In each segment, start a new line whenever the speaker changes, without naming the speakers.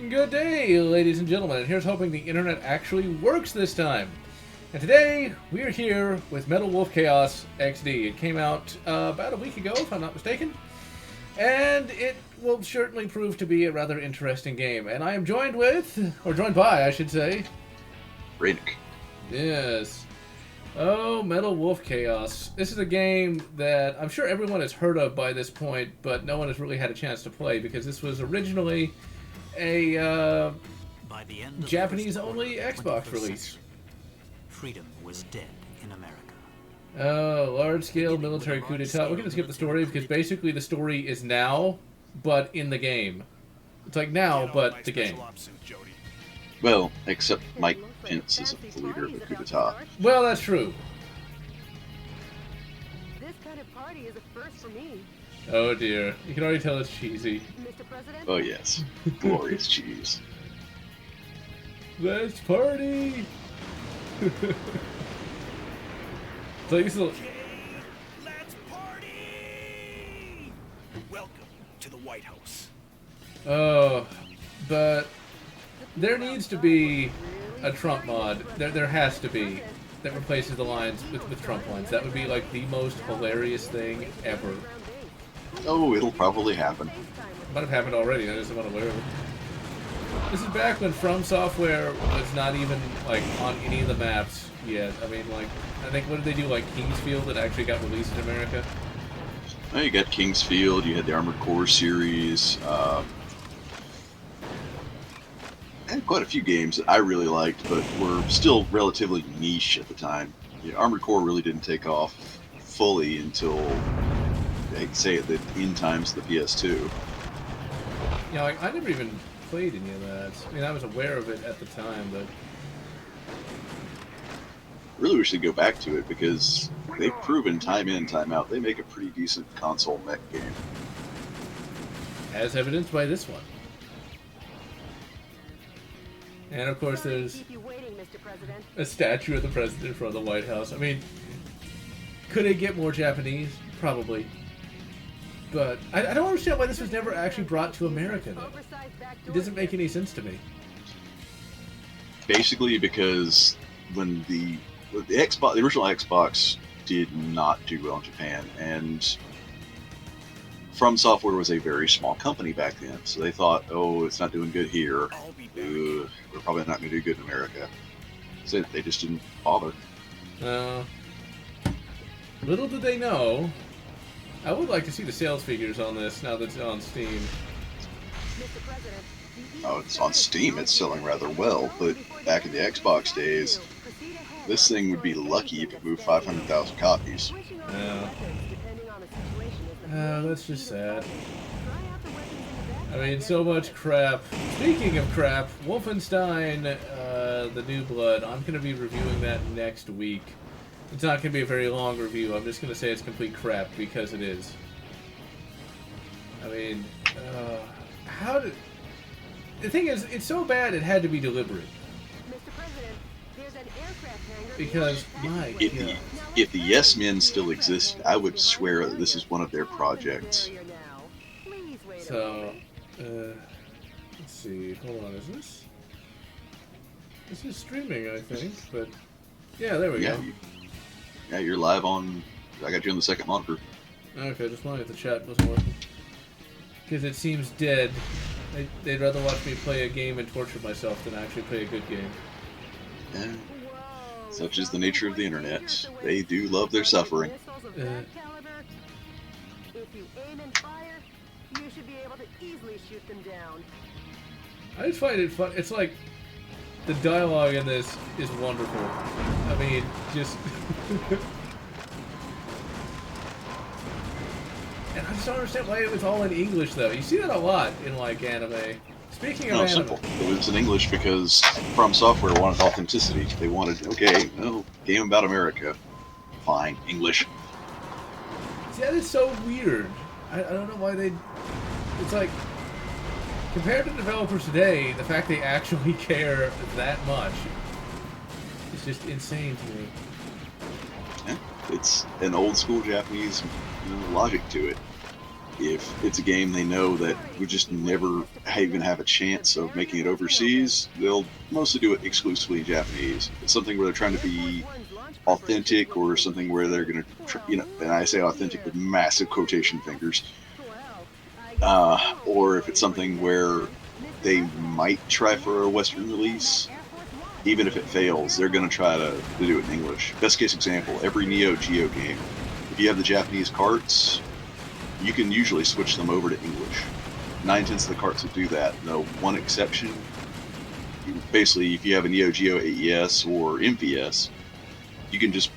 Good day, ladies and gentlemen, and here's hoping the internet actually works this time. And today, we're here with Metal Wolf Chaos XD. It came out about a week ago, if I'm not mistaken, and it will certainly prove to be a rather interesting game. And I am joined with, or joined by, I should say...
Radic.
Yes. Oh, Metal Wolf Chaos. This is a game that I'm sure everyone has heard of by this point, but no one has really had a chance to play, because this was originally a Japanese-only Xbox release.
Freedom was dead in America.
Oh, large-scale military coup d'etat. We're going to skip the story because basically the story is now, but in the game. It's like now, but the game.
Well, except Mike Pence isn't the leader of the coup d'etat.
Well, that's true.
This kind of party is a first for me.
Oh dear. You can already tell it's cheesy.
Mr. President?
Oh yes, glorious cheese.
Let's party! So you still...
Okay, let's party! Welcome to the White House.
Oh, but there needs to be a Trump mod. There has to be. That replaces the lines with Trump lines. That would be like the most hilarious thing ever.
Oh, it'll probably happen.
It might have happened already, I just am unaware of it. This is back when From Software was not even like on any of the maps yet. I mean, like, I think, what did they do, like Kingsfield that actually got released in America?
Well, you got Kingsfield, you had the Armored Core series, and quite a few games that I really liked, but were still relatively niche at the time. Armored Core really didn't take off fully until, I'd say, at the end times of the PS2.
Yeah, like, I never even played any of that. I mean, I was aware of it at the time, but...
I really wish they'd go back to it, because they've proven time in, time out, they make a pretty decent console mech game.
As evidenced by this one. And of course there's a statue of the president in front of the White House. I mean, could it get more Japanese? Probably. But I don't understand why this was never actually brought to America, though. It doesn't make any sense to me.
Basically because when the original Xbox did not do well in Japan, and From Software was a very small company back then, so they thought, oh, it's not doing good here. We're probably not going to do good in America. So they just didn't bother.
Little did they know, I would like to see the sales figures on this now that it's on Steam.
Oh, it's on Steam, it's selling rather well, but back in the Xbox days, this thing would be lucky if it moved 500,000 copies.
Yeah. That's just sad. I mean, so much crap. Speaking of crap, Wolfenstein, The New Blood, I'm going to be reviewing that next week. It's not going to be a very long review. I'm just going to say it's complete crap, because it is. I mean, how did... The thing is, it's so bad it had to be deliberate. Because, my God.
If the Yes Men still existed, I would swear that this is one of their projects.
So, let's see. Hold on, is this? This is streaming, I think, but yeah, there we go.
Yeah, you're live on. I got you on the second monitor.
Okay, just wondering if the chat wasn't working. Because it seems dead. They'd rather watch me play a game and torture myself than actually play a good game.
Yeah. Such is the nature of the internet. They do love their suffering.
If you aim and fire, you should be able to easily shoot them down.
I just find it fun. It's like the dialogue in this is wonderful. I mean, just and I just don't understand why it was all in English, though. You see that a lot in like anime. Speaking of anime,
simple. It was in English because From Software wanted authenticity. They wanted, okay, no, game about America. Fine, English.
See, that is so weird. I don't know why they... It's like, compared to developers today, the fact they actually care that much is just insane to me.
Yeah, it's an old school Japanese logic to it. if it's a game they know that we just never even have a chance of making it overseas, they'll mostly do it exclusively in Japanese. It's something where they're trying to be authentic, or something where they're going to, and I say authentic with massive quotation fingers, or if it's something where they might try for a Western release, even if it fails, they're going to try to do it in English. Best case example, every Neo Geo game, if you have the Japanese carts, you can usually switch them over to English. 9/10 of the carts will do that. No one exception. Basically, if you have a Neo Geo AES or MVS, you can just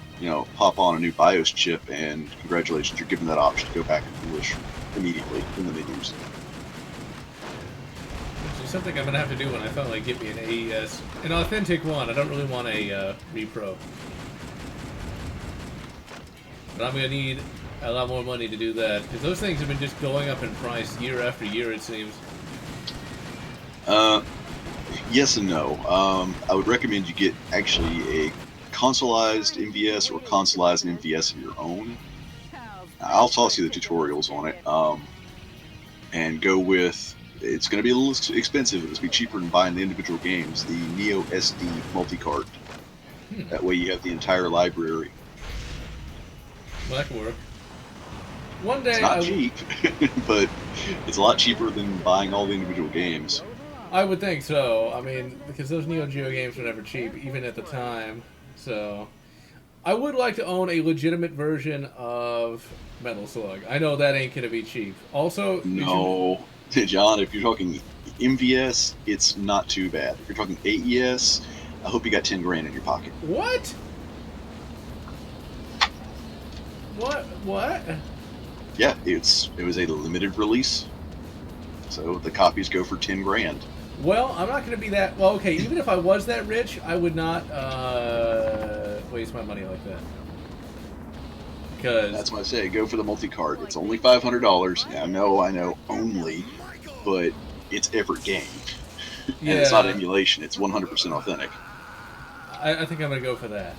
pop on a new BIOS chip, and congratulations, you're given that option to go back in English immediately in the menus.
Which is something I'm gonna have to do when I finally get me an AES, an authentic one. I don't really want a repro, but I'm gonna need a lot more money to do that, because those things have been just going up in price year after year, it seems.
Yes and no. I would recommend you get actually a consoleized MVS or consoleized MVS of your own. I'll toss you the tutorials on it, and go with, it's going to be a little expensive, it'll be cheaper than buying the individual games, the Neo SD multi-cart. That way you have the entire library.
Well, that can work. One day
it's not cheap, but it's a lot cheaper than buying all the individual games.
I would think so. I mean, because those Neo Geo games were never cheap, even at the time. So, I would like to own a legitimate version of Metal Slug. I know that ain't gonna be cheap. Also,
no, John, if you're talking MVS, it's not too bad. If you're talking AES, I hope you got 10 grand in your pocket.
What? What?
Yeah, it was a limited release, so the copies go for 10 grand.
Well, I'm not going to be that... Well, okay, even if I was that rich, I would not waste my money like that. Because...
That's what I say, go for the multi-card. It's only $500. Yeah, I know, only, but it's every game. And
yeah.
It's not emulation, it's 100% authentic.
I think I'm going to go for that.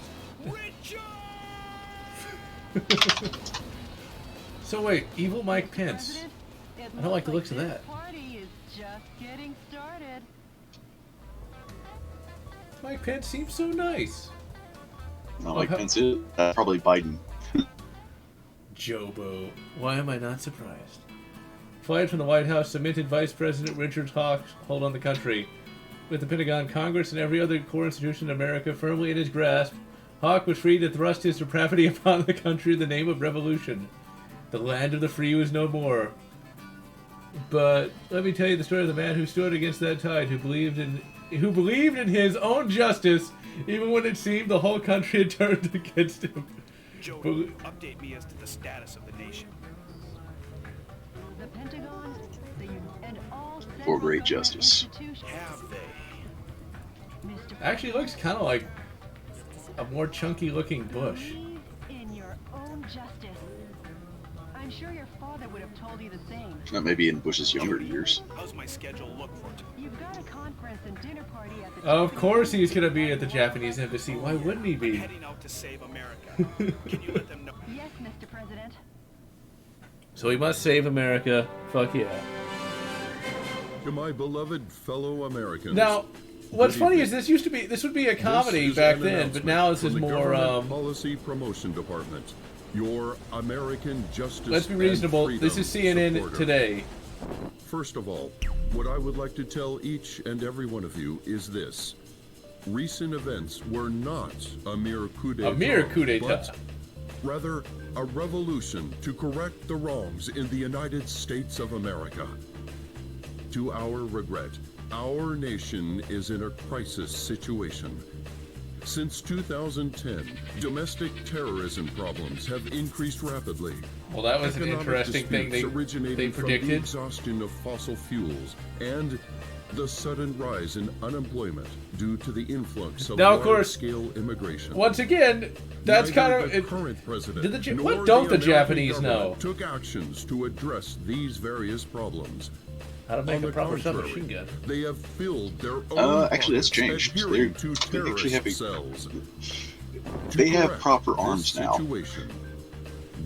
So wait, evil Mike Pence. I don't like the looks of that.
Party is just getting started.
Mike Pence seems so nice.
Not like Pence is. Probably Biden.
Jobo. Why am I not surprised? Fired from the White House, cemented Vice President Richard Hawk's hold on the country. With the Pentagon, Congress, and every other core institution in America firmly in his grasp, Hawk was free to thrust his depravity upon the country in the name of revolution. The land of the free was no more. But let me tell you the story of the man who stood against that tide, who believed in his own justice, even when it seemed the whole country had turned against him.
Joey, update me as to the status of the nation.
The Pentagon, and all
For great justice.
Have they?
Actually looks kind of like a more chunky looking Bush.
Believe in your own justice. I'm sure your father would have told you the same.
That may be in Bush's younger years.
How's my schedule look for today?
You've got a conference and dinner party at the
Of course he's going to be at the Japanese embassy. Why wouldn't he be?
Heading out to save America. Can you let them know?
Yes, Mr. President.
So he must save America. Fuck yeah.
To my beloved fellow Americans.
Now, what's funny is this would be a comedy back then, but now this is more
Policy Promotion Department. Your American Justice.
Let's be reasonable.
And
This is CNN
supporter.
today.
First of all, what I would like to tell each and every one of you is this. Recent events were not a mere coup d'etat.
A mere coup d'etat.
But rather, a revolution to correct the wrongs in the United States of America. To our regret, our nation is in a crisis situation. Since 2010, domestic terrorism problems have increased rapidly.
Well, that was an
Economic
interesting thing
disputes
they
originated from the
predicted.
exhaustion of fossil fuels and the sudden rise in unemployment due to the influx of
Now, of course,
large-scale immigration.
Once again, that's
Neither
kind
the
of...
current president
Did
nor
what don't the
American
Japanese know?
government took actions to address these various problems.
How to make
On
a
the
proper
contrary,
submachine gun.
They have filled their own
Actually, that's
pockets
changed.
adhering to
They actually
terrorist
have
cells.
They have
correct
proper
this
arms now.
situation,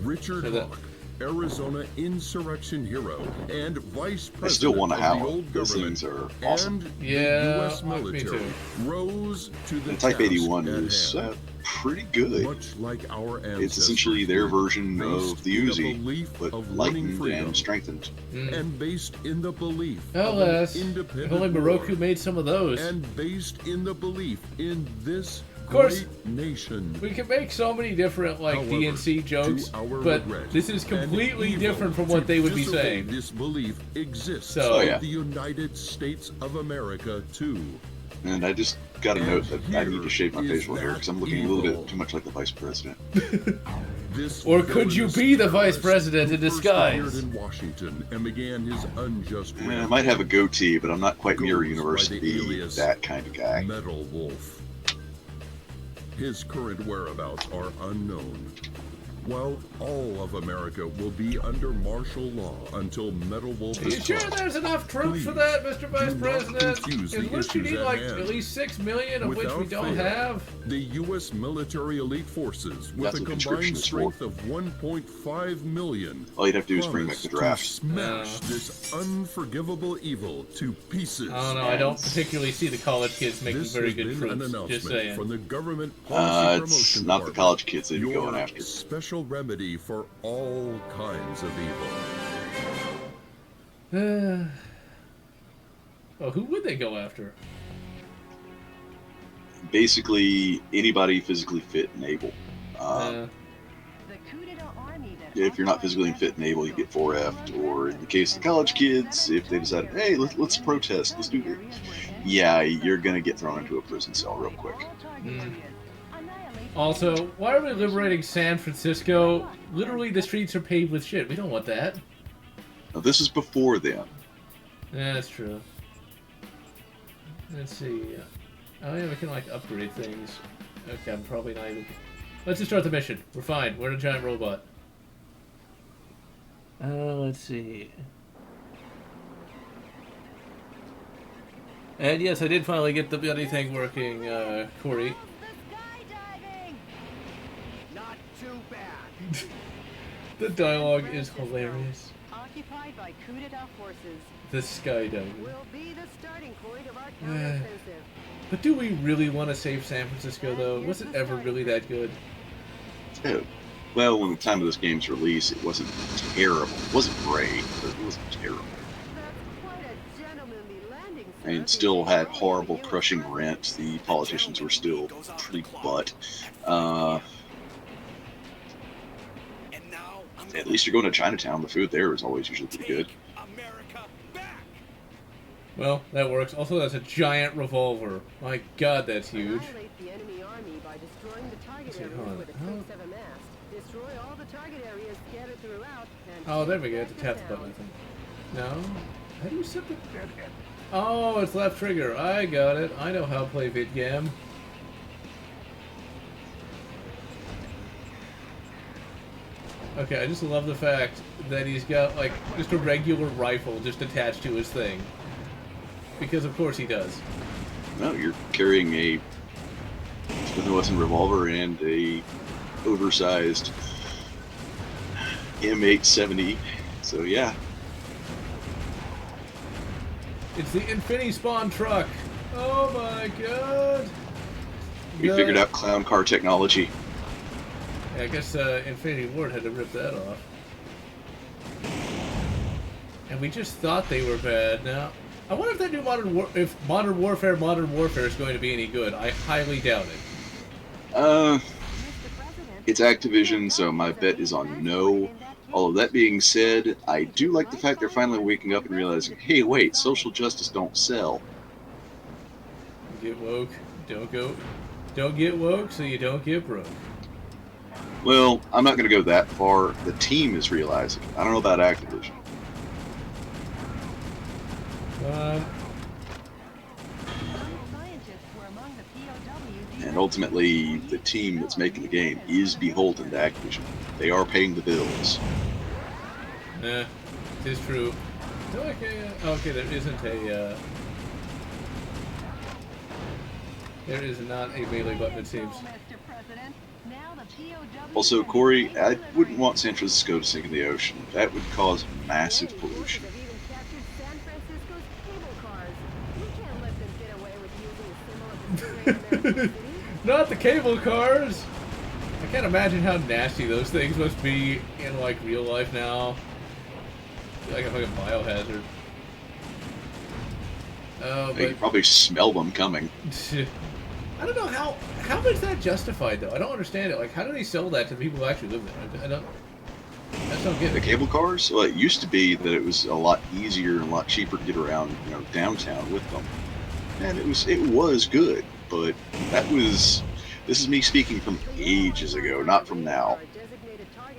Richard
So that-
Hawk Arizona insurrection hero and vice
I still
president
want a
of the
Howard.
old
Those
government,
things are awesome.
and
Yeah,
the U.S.
me
military
too.
rose to the
The Type
task
81
at
is
hand.
pretty good.
Much like our ancestors
It's essentially their
did,
version
based
of the
in a
Uzi,
belief
but
of winning
lightened
freedom,
and strengthened.
and based in the belief
Oh,
of an
yes. If
independent
only Moroku
war,
made some of those.
and based in the belief in this
course,
great nation.
We can make so many different, like,
However,
DNC jokes,
to our
but
regret,
this is
an
completely
evil
different from
to
what they would be
dissipate
saying.
This belief exists
So- Oh,
yeah.
in the United States of America too.
And I just got to note that I need to
here
shave my
is
facial hair
that
because I'm looking a little
evil.
bit too much like the vice president.
This
Or could you
villainous
be the vice
terrorist
president
who
in
first
disguise?
appeared in Washington and began his unjust
I might have a goatee, but I'm not quite near a
Goes
universe
by
to
the
be
alias
that kind of guy.
Metal Wolf. His current whereabouts are unknown. While all of America will be under martial law until Metal Wolf
Are you
is
sure
caught.
there's enough troops for
Please,
that, Mr. Vice
do not
President?
confuse the
Because wouldn't you
issues
need,
at
like,
hand.
at least 6 million, of which we
Without
don't
fail,
have?
The U.S. military elite forces, with
That's
a
what conscription
combined
is for.
strength of 1.5 million,
All you'd have to do is bring back
promise
the
to
draft.
smash this unforgivable evil to pieces.
I don't know, I don't particularly see the college kids making
This
very
has
good
been an
troops.
announcement
Just saying.
from the government policy
It's
promotion
not the
department.
college kids they'd be
Your
going after.
special remedy for all kinds of evil.
Oh, who would they go after?
Basically, anybody physically fit and able.
Uh,
If you're not physically fit and able, you get 4F'd. Or in the case of the college kids, if they decided, hey, let's protest, let's do it. Yeah, you're going to get thrown into a prison cell real quick.
Also, why are we liberating San Francisco? Literally, the streets are paved with shit. We don't want that.
Now, this is before then.
Yeah, that's true. Let's see. Oh yeah, we can like upgrade things. Okay, I'm probably not even... Let's just start the mission. We're fine. We're in a giant robot. Let's see. And yes, I did finally get the bloody thing working, Corey.
Not too bad.
The dialogue is hilarious.
Occupied by coup d'etat forces.
The skydiving.
Will be the starting point of our counteroffensive.
But do we really want to save San Francisco, though? Was it ever really that good?
Yeah. Well, when the time of this game's release, it wasn't terrible. It wasn't great, but it wasn't terrible.
That's quite a gentlemanly landing, sir.
I mean, it still had horrible, crushing rent. The politicians were still pretty butt.
And now I'm
At least you're going to Chinatown. The food there is always usually pretty good.
America back.
Well, that works. Also, that's a giant revolver. My god, that's huge.
Annihilate the enemy army by destroying the target
See,
areas
hold on.
where the troops have amassed. Destroy all the target areas scattered throughout. And
Oh, there we go.
take
To tap
back
the
the
button, I
town.
think. No? How do you set the... Oh, it's left trigger. I got it. I know how to play VidGam. Okay, I just love the fact that he's got, like, just a regular rifle just attached to his thing. Because of course he does.
No, you're carrying a Smith & Wesson revolver and a oversized M870. So yeah,
It's the Infinispawn truck. Oh my god.
we figured out clown car technology.
Yeah, I guess Infinity Ward had to rip that off. And we just thought they were bad. Now, I wonder if that new Modern Warfare is going to be any good. I highly doubt it.
It's Activision, so my bet is on no. All of that being said, I do like the fact they're finally waking up and realizing, hey, wait, social justice don't sell.
Get woke. Don't get woke so you don't get broke.
Well, I'm not going to go that far. The team is realizing. I don't know about Activision. And ultimately, the team that's making the game is beholden to Activision. They are paying the bills.
It is true. Okay, okay, there isn't a, there is not a melee button, it seems.
Mr. President, now
Also, Corey, I wouldn't want San Francisco to sink in the ocean. That would cause massive pollution.
Not the cable cars! I can't imagine how nasty those things must be in, like, real life now. Like a fucking biohazard. Oh,
They could probably smell them coming.
I don't know how is that justified though? I don't understand it. Like, how do they sell that to the people who actually live there? I just don't get
The
it.
cable cars? Well, it used to be that it was a lot easier and a lot cheaper to get around, downtown with them. And it was good, but this is me speaking from ages ago, not from now.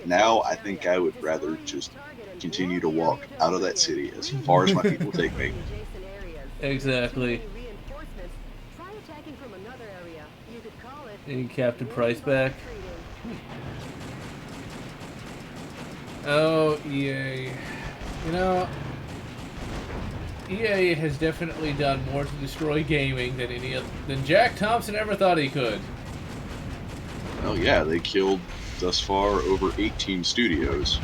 Now, I think I would rather just continue to walk out of that city as far as my people take me.
Exactly. Need Captain Price back. Oh, EA. EA has definitely done more to destroy gaming than Jack Thompson ever thought he could.
Well, yeah, they killed thus far over 18 studios.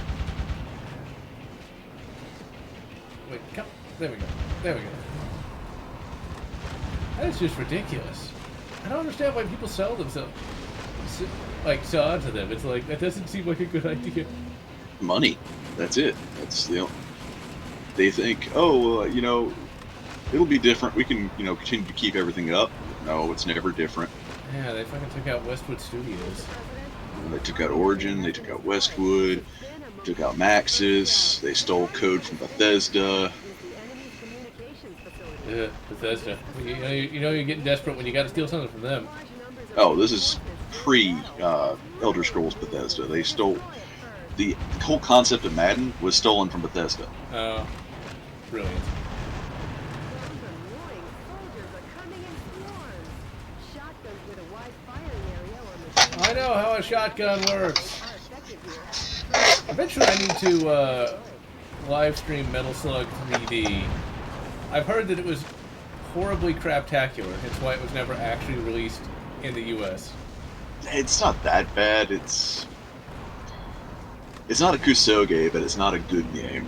Wait, come. There we go. There we go. That's just ridiculous. I don't understand why people sell themselves. Sell onto them. It's like, that doesn't seem like a good idea.
Money. That's it. They think, oh, it'll be different. We can, continue to keep everything up. No, it's never different.
Yeah, they fucking took out Westwood Studios.
They took out Origin, they took out Westwood, took out Maxis, they stole code from Bethesda.
Yeah, Bethesda. You're getting desperate when you gotta steal something from them.
Oh, this is pre-Elder Scrolls Bethesda. They stole... The whole concept of Madden was stolen from Bethesda.
Oh, brilliant. I know how a shotgun works. Eventually I need to live stream Metal Slug 3D. I've heard that it was horribly craptacular. That's why it was never actually released in the US.
It's not that bad. It's not a Kusoge, but it's not a good game.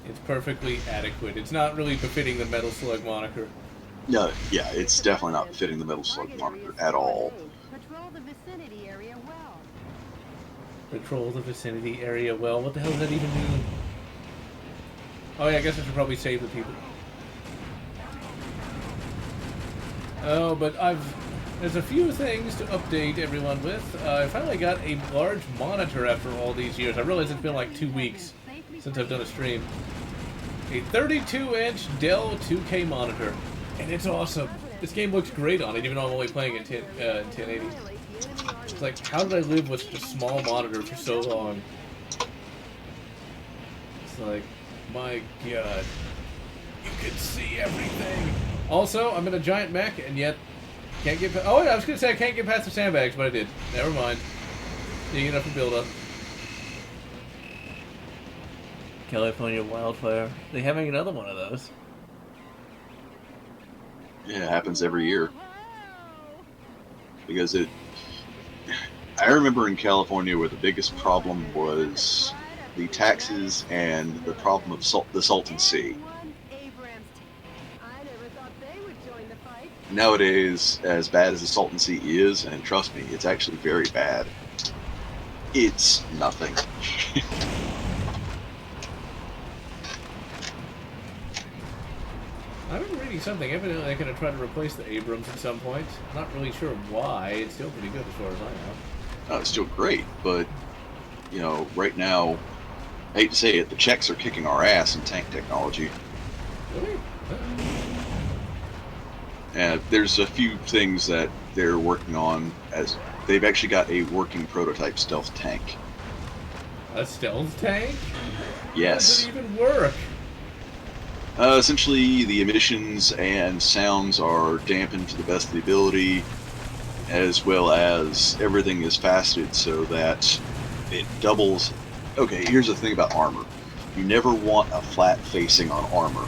It's perfectly adequate. It's not really befitting the Metal Slug moniker.
No, yeah, it's definitely not fitting the Metal Slug moniker at all.
Patrol the vicinity area well.
Patrol the vicinity area well. What the hell does that even mean? Oh yeah, I guess I should probably save the people. Oh, but there's a few things to update everyone with. I finally got a large monitor after all these years. I realize it's been like 2 weeks since I've done a stream. A 32-inch Dell 2K monitor. And it's awesome. This game looks great on it, even though I'm only playing in 1080. It's like, how did I live with such a small monitor for so long? It's like, my god. You can see everything! Also, I'm in a giant mech, and yet can't get past... Oh, yeah, I was going to say I can't get past the sandbags, but I did. Never mind. Big enough to build up. California wildfire. They're having another one of those.
Yeah, it happens every year. Because I remember in California where the biggest problem was the taxes and the problem of the Salton Sea. Nowadays, as bad as the Salton Sea is, and trust me, it's actually very bad, it's nothing.
I've been reading something. Evidently they're going to try to replace the Abrams at some point. Not really sure why. It's still pretty good as far as I know.
Oh, it's still great, but, right now, I hate to say it, the Czechs are kicking our ass in tank technology.
Really?
And there's a few things that they're working on, as they've actually got a working prototype stealth tank.
A stealth tank?
Yes.
How does it even work?
Essentially, the emissions and sounds are dampened to the best of the ability, as well as everything is faceted so that it doubles. Okay, here's the thing about armor. You never want a flat facing on armor.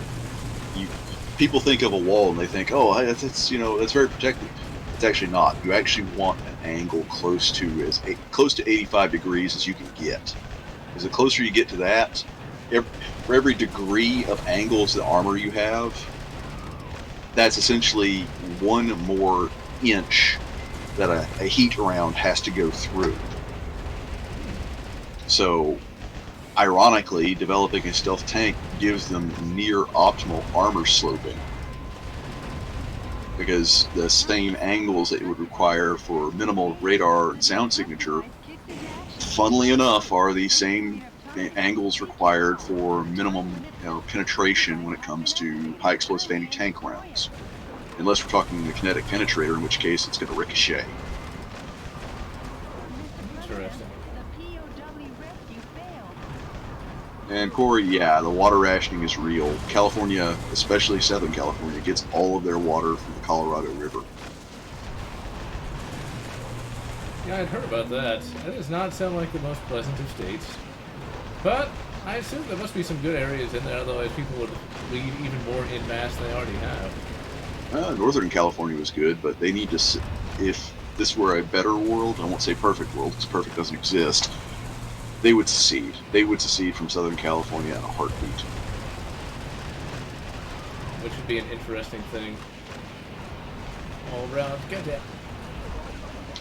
People think of a wall and they think, oh, that's very protective. It's actually not. You actually want an angle close to 85 degrees as you can get. Because the closer you get to that, for every degree of angles the armor you have, that's essentially one more inch that a heat round has to go through. So, ironically, developing a stealth tank gives them near optimal armor sloping, because the same angles that it would require for minimal radar and sound signature, funnily enough, are the same angles required for minimum penetration when it comes to high explosive anti-tank rounds. Unless we're talking the kinetic penetrator, in which case it's going to ricochet.
Interesting.
And Corey, yeah, the water rationing is real. California, especially Southern California, gets all of their water from the Colorado River.
Yeah, I'd heard about that. That does not sound like the most pleasant of states. But I assume there must be some good areas in there, otherwise people would leave even more en masse than they already have.
Northern California was good, but they need to, if this were a better world, I won't say perfect world, because perfect doesn't exist, they would secede. They would secede from Southern California in a heartbeat.
Which would be an interesting thing. All around, goddamn.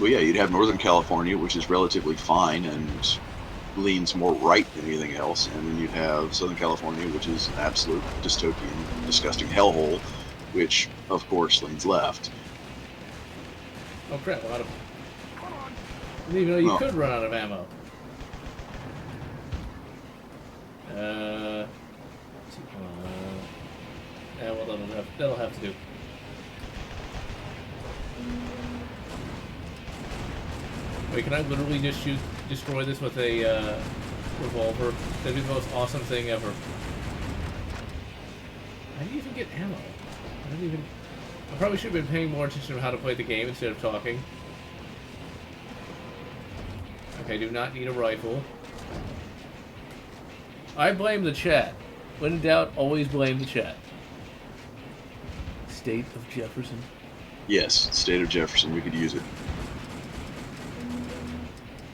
Well, yeah, you'd have Northern California, which is relatively fine and leans more right than anything else, and then you'd have Southern California, which is an absolute dystopian, disgusting hellhole, which, of course, leans left.
Oh crap, a lot of... I didn't even know you could run out of ammo. Yeah, well, that'll have to do. Wait, can I literally just destroy this with a revolver? That'd be the most awesome thing ever. How do you even get ammo? I probably should have been paying more attention to how to play the game instead of talking. Okay, do not need a rifle. I blame the chat. When in doubt, always blame the chat. State of Jefferson.
Yes, State of Jefferson, we could use it.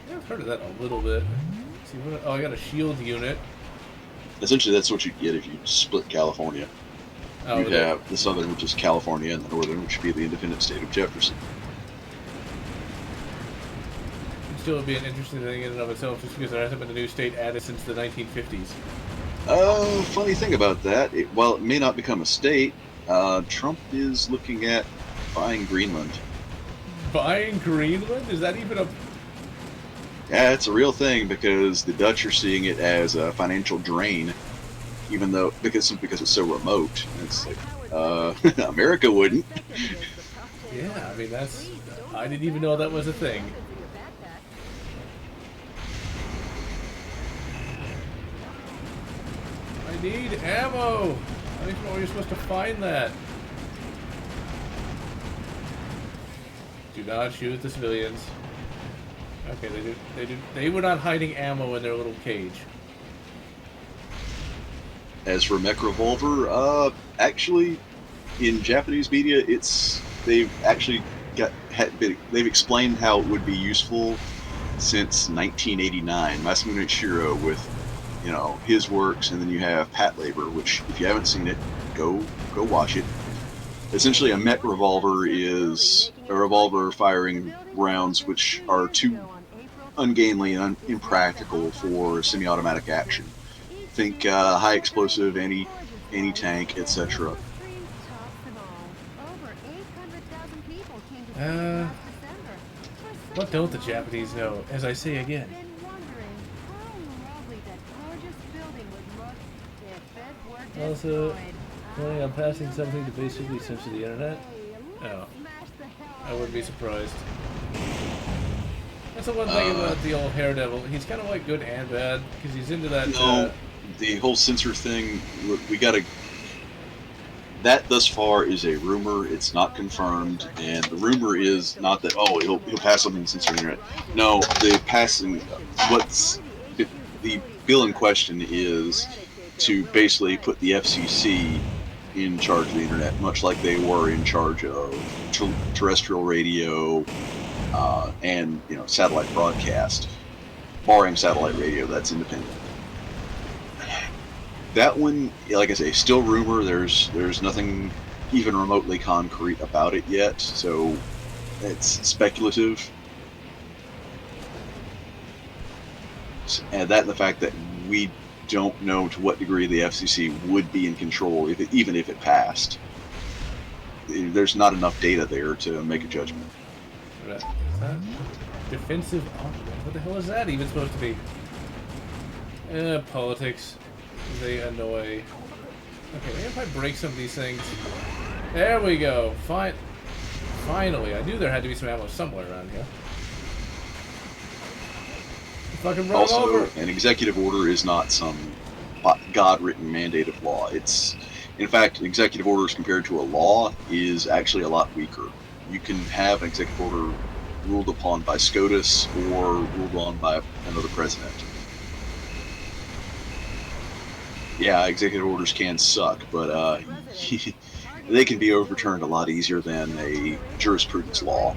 Yeah, I've heard of that a little bit. Let's see, oh, I got a shield unit.
Essentially, that's what you'd get if you split California.
Oh,
You'd have the southern, which is California, and the northern, which would be the independent state of Jefferson.
It'd still be an interesting thing in and of itself, just because there hasn't been a new state added since the 1950s.
Funny thing about that, while it may not become a state, Trump is looking at buying Greenland.
Buying Greenland? Is that even a...
Yeah, it's a real thing, because the Dutch are seeing it as a financial drain, even though, because it's so remote. It's like, America wouldn't.
Yeah, I mean, that's... I didn't even know that was a thing. I need ammo! I don't know where you're supposed to find that. Do not shoot the civilians. Okay, they were not hiding ammo in their little cage.
As for mech revolver, actually, in Japanese media, they've actually they've explained how it would be useful since 1989. Masamune Shiro with, his works, and then you have Pat Labor, which, if you haven't seen it, go watch it. Essentially, a mech revolver is a revolver firing rounds which are too ungainly and impractical for semi-automatic action. Think high explosive, anti-tank, etc.
What don't the Japanese know? As I say again. Also, planning on passing something to basically censor the internet? Oh. I wouldn't be surprised. That's the one thing about the old Haredevil. He's kind of like good and bad, because he's into that...
No, the whole censor thing, we gotta... That, thus far, is a rumor. It's not confirmed, and the rumor is not that, he'll pass something to censor the internet. No, the passing... The bill in question is to basically put the FCC in charge of the internet, much like they were in charge of terrestrial radio and satellite broadcast, barring satellite radio that's independent. That one, like I say, still rumor. There's nothing even remotely concrete about it yet, so it's speculative. And that and the fact that we don't know to what degree the FCC would be in control, even if it passed. There's not enough data there to make a judgment.
Is that defensive argument? What the hell is that even supposed to be? Politics. They annoy. Okay, maybe if I break some of these things. There we go. Finally. I knew there had to be some ammo somewhere around here. Fucking run
Also,
over.
an executive order is not some God-written mandate of law. It's, in fact, an executive order compared to a law is actually a lot weaker. You can have an executive order ruled upon by SCOTUS or ruled on by another president. Yeah, executive orders can suck, but they can be overturned a lot easier than a jurisprudence law.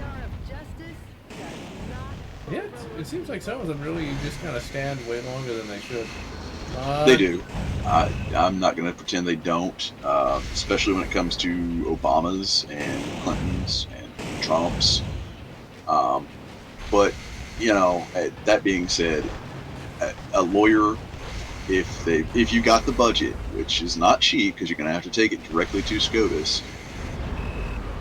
Yeah, it seems like some of them really just kind of stand way longer than they should.
They do. I'm not going to pretend they don't, especially when it comes to Obama's and Clinton's and Trump's. But, that being said, a lawyer, if you got the budget, which is not cheap because you're going to have to take it directly to SCOTUS,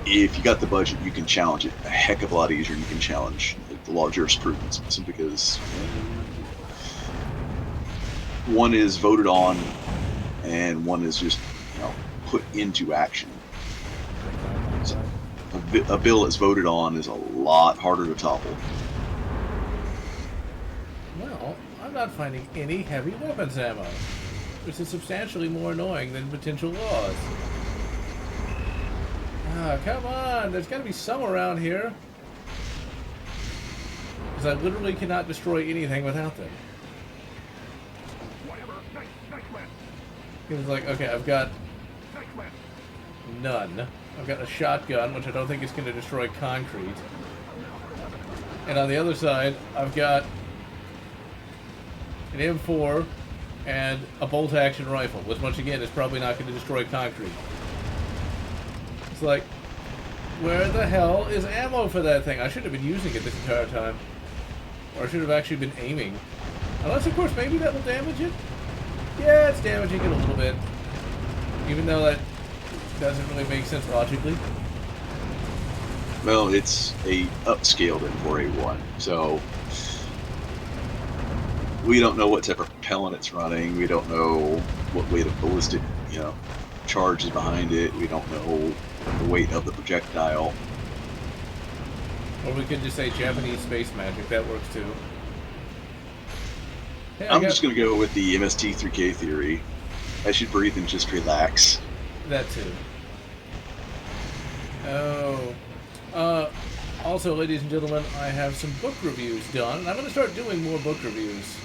if you got the budget, you can challenge it a heck of a lot easier than you can challenge the law of jurisprudence, simply because one is voted on and one is just put into action. So a bill that's voted on is a lot harder to topple.
Well, I'm not finding any heavy weapons ammo, which is substantially more annoying than potential laws. Come on, there's got to be some around here. Because I literally cannot destroy anything without them. It's like, okay, I've got none. I've got a shotgun, which I don't think is going to destroy concrete. And on the other side, I've got an M4 and a bolt-action rifle, which once again is probably not going to destroy concrete. It's like, where the hell is ammo for that thing? I should have been using it this entire time. Or I should have actually been aiming. Unless, of course, maybe that will damage it? Yeah, it's damaging it a little bit. Even though that doesn't really make sense logically.
Well, it's a upscaled M4A1, so we don't know what type of propellant it's running. We don't know what weight of ballistic, charge is behind it. We don't know the weight of the projectile.
Or we could just say Japanese space magic. That works too. Hey,
I'm just going to go with the MST3K theory. I should breathe and just relax.
That too. Also, ladies and gentlemen, I have some book reviews done, and I'm going to start doing more book reviews.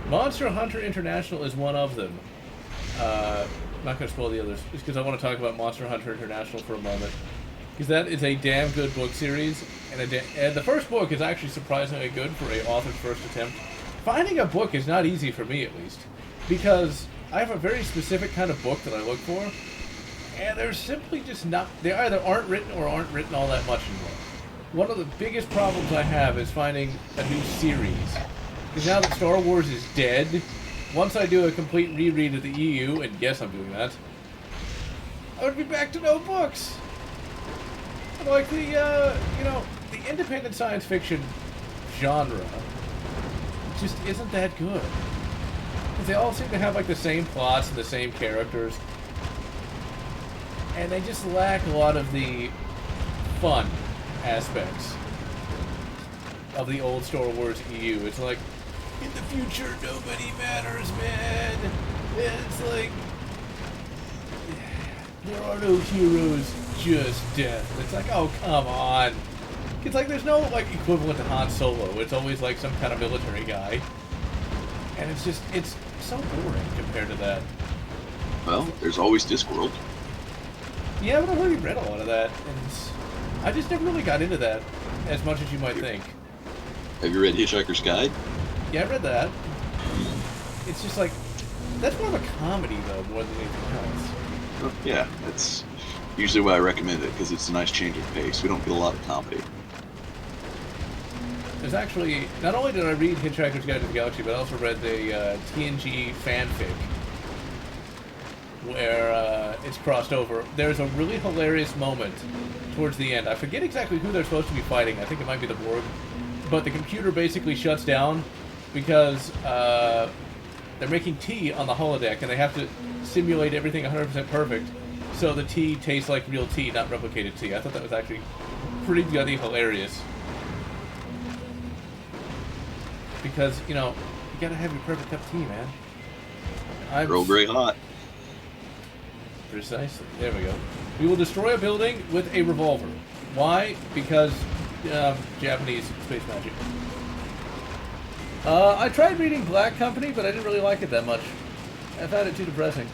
Monster Hunter International is one of them. I'm not going to spoil the others, just because I want to talk about Monster Hunter International for a moment. Because that is a damn good book series, and the first book is actually surprisingly good for an author's first attempt. Finding a book is not easy for me, at least, because I have a very specific kind of book that I look for, and they're simply just not, they either aren't written or aren't written all that much anymore. One of the biggest problems I have is finding a new series. Because now that Star Wars is dead, once I do a complete reread of the EU, and yes, I'm doing that, I would be back to no books. Like the independent science fiction genre just isn't that good. Because they all seem to have like the same plots and the same characters. And they just lack a lot of the fun aspects of the old Star Wars EU. It's like, in the future, nobody matters, man. It's like, there are no heroes, just death. It's like, oh, come on. It's like there's no like equivalent to Han Solo. It's always like some kind of military guy. And it's so boring compared to that.
Well, there's always Discworld.
Yeah, but I've already read a lot of that, and I just never really got into that as much as you might think.
Have you read Hitchhiker's Guide?
Yeah, I read that. It's just like, that's more of a comedy, though, more than anything else.
Oh, yeah, that's usually why I recommend it, because it's a nice change of pace. We don't get a lot of comedy.
There's actually, not only did I read Hitchhiker's Guide to the Galaxy, but I also read the TNG fanfic, where it's crossed over. There's a really hilarious moment towards the end. I forget exactly who they're supposed to be fighting. I think it might be the Borg. But the computer basically shuts down because they're making tea on the holodeck, and they have to simulate everything 100% perfect, so the tea tastes like real tea, not replicated tea. I thought that was actually pretty bloody hilarious. Because, you know, you gotta have your perfect cup of tea, man.
Earl Grey hot.
Precisely. There we go. We will destroy a building with a revolver. Why? Because Japanese space magic. I tried reading Black Company, but I didn't really like it that much. I found it too depressing.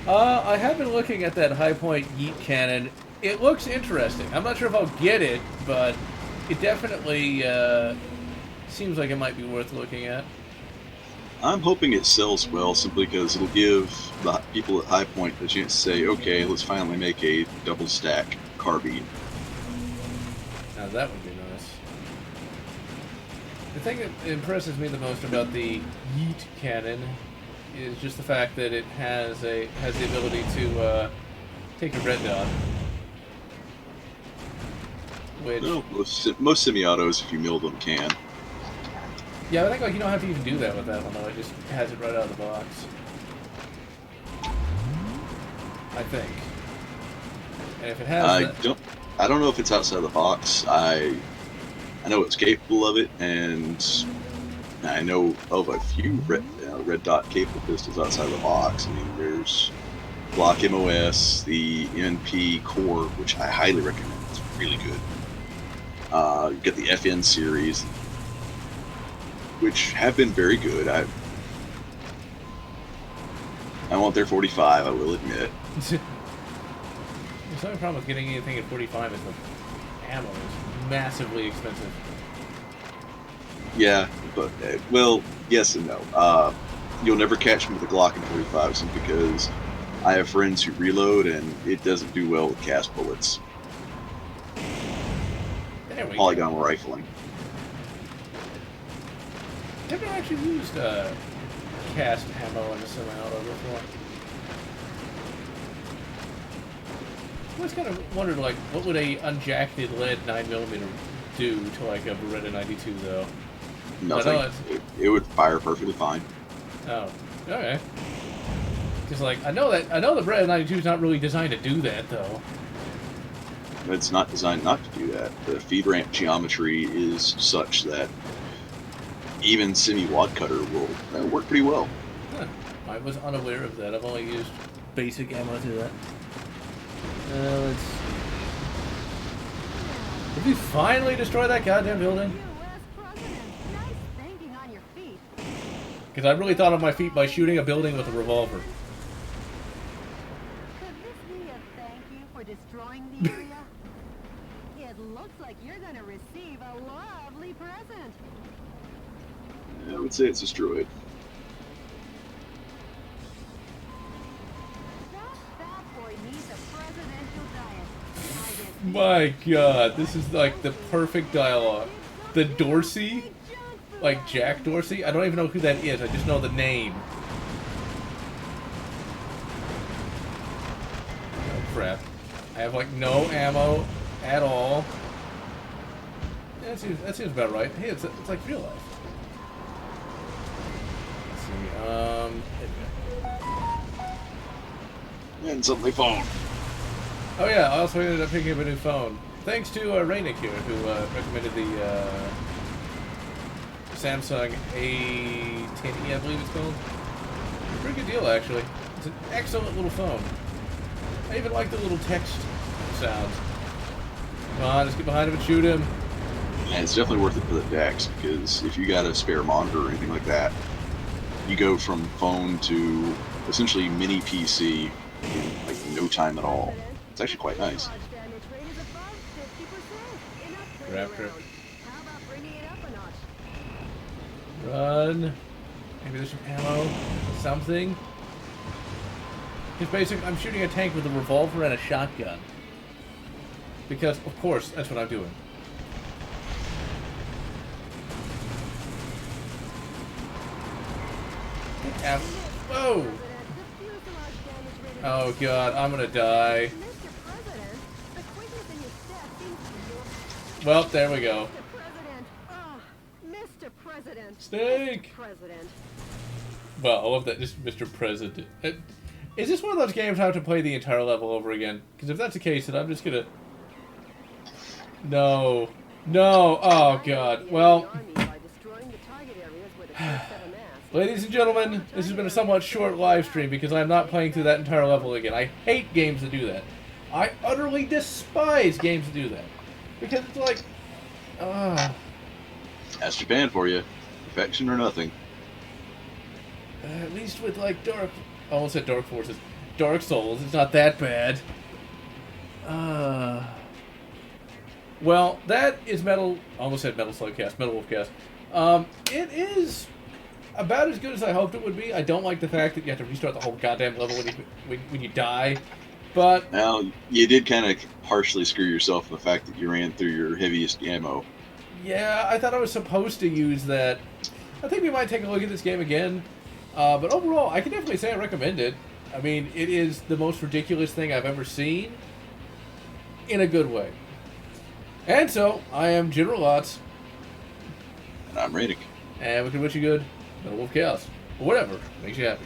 I have been looking at that High Point Yeet Cannon. It looks interesting. I'm not sure if I'll get it, but it definitely seems like it might be worth looking at.
I'm hoping it sells well simply because it'll give the people at High Point the chance to say, okay, let's finally make a double stack carbine.
Now that would be nice. The thing that impresses me the most about the Yeet cannon is just the fact that it has the ability to take a red dot. Which,
Well, most semi-autos, if you mill them, can.
yeah, I think like you don't have to even do that with that one though. It just has it right out of the box. I think. And if it has,
I don't know if it's outside the box. I know it's capable of it, and I know of a few red dot capable pistols outside the box. I mean, there's Block MOS, the NP Core, which I highly recommend. It's really good. You get the FN series, which have been very good. I want their 45, I will admit.
there's no problem with getting anything at 45 is the ammo is massively expensive.
Yeah, but, well, yes and no. You'll never catch me with a Glock in 45 simply because I have friends who reload and it doesn't do well with cast bullets.
There we
Polygon
go.
rifling.
I've never actually used cast ammo in a semi-auto before. I always kind of wondered, like, what would a unjacketed lead 9mm do to, like, a Beretta 92, though?
Nothing. It would fire perfectly fine.
Oh, okay. Because, like, I know the Beretta 92 is not really designed to do that, though.
It's not designed not to do that. The feed ramp geometry is such that even semi-wad cutter will work pretty well.
Huh. I was unaware of that. I've only used basic ammo to that. Let's see. Did we finally destroy that goddamn building?
U.S. President, nice thinking on your feet.
Because I really thought on my feet by shooting a building with a revolver.
Could this be a thank you for destroying the area? It looks like you're going to receive a lovely present.
I would say it's destroyed.
That bad boy needs a presidential diet. And I guess
My god, this is like the perfect dialogue. The Dorsey? Like Jack Dorsey? I don't even know who that is, I just know the name. Oh crap. I have like no ammo at all. Yeah, that seems about right. Hey, it's like real life. Let's see, there we go.
And suddenly phone.
Oh yeah, I also ended up picking up a new phone. Thanks to Rainick here, who recommended the Samsung A10e, I believe it's called. Pretty good deal, actually. It's an excellent little phone. I even like the little text sounds. Come on, let's get behind him and shoot him.
And it's definitely worth it for the DeX, because if you got a spare monitor or anything like that, you go from phone to essentially mini PC in like no time at all. It's actually quite nice.
Dodge damage rate is above 50%. Enough playing
Grab grip.
around. How about bringing it up a notch?
Run. Maybe there's some ammo. Something. Because basically, I'm shooting a tank with a revolver and a shotgun. Because, of course, that's what I'm doing. Whoa!
The fuselage damage rate is
Oh god, I'm gonna die.
Mr. President, the quickness in your step seems to be
Well, there we go.
Mr. President. Oh, Mr. President.
Steak!
Mr. President.
Well, I love that, just Mr. President. Is this one of those games I have to play the entire level over again? Because if that's the case, then I'm just gonna... No. No! Oh god. Well...
Army by destroying the target areas where the troops have amassed.
Ladies and gentlemen, this has been a somewhat short live stream because I'm not playing through that entire level again. I hate games that do that. I utterly despise games that do that. Because it's like...
That's Japan for you. Perfection or nothing.
At least with like Dark... I almost said Dark Forces. Dark Souls, it's not that bad. Well, that is Metal... I almost said Metal Slugcast. Metal Wolfcast. It is about as good as I hoped it would be. I don't like the fact that you have to restart the whole goddamn level when you die. But...
Now, you did kind of partially screw yourself with the fact that you ran through your heaviest ammo.
Yeah, I thought I was supposed to use that. I think we might take a look at this game again. But overall, I can definitely say I recommend it. I mean, it is the most ridiculous thing I've ever seen. In a good way. And so, I am General Lotz.
And I'm Radic.
And we can wish you good Metal Wolf Chaos. Or whatever makes you happy.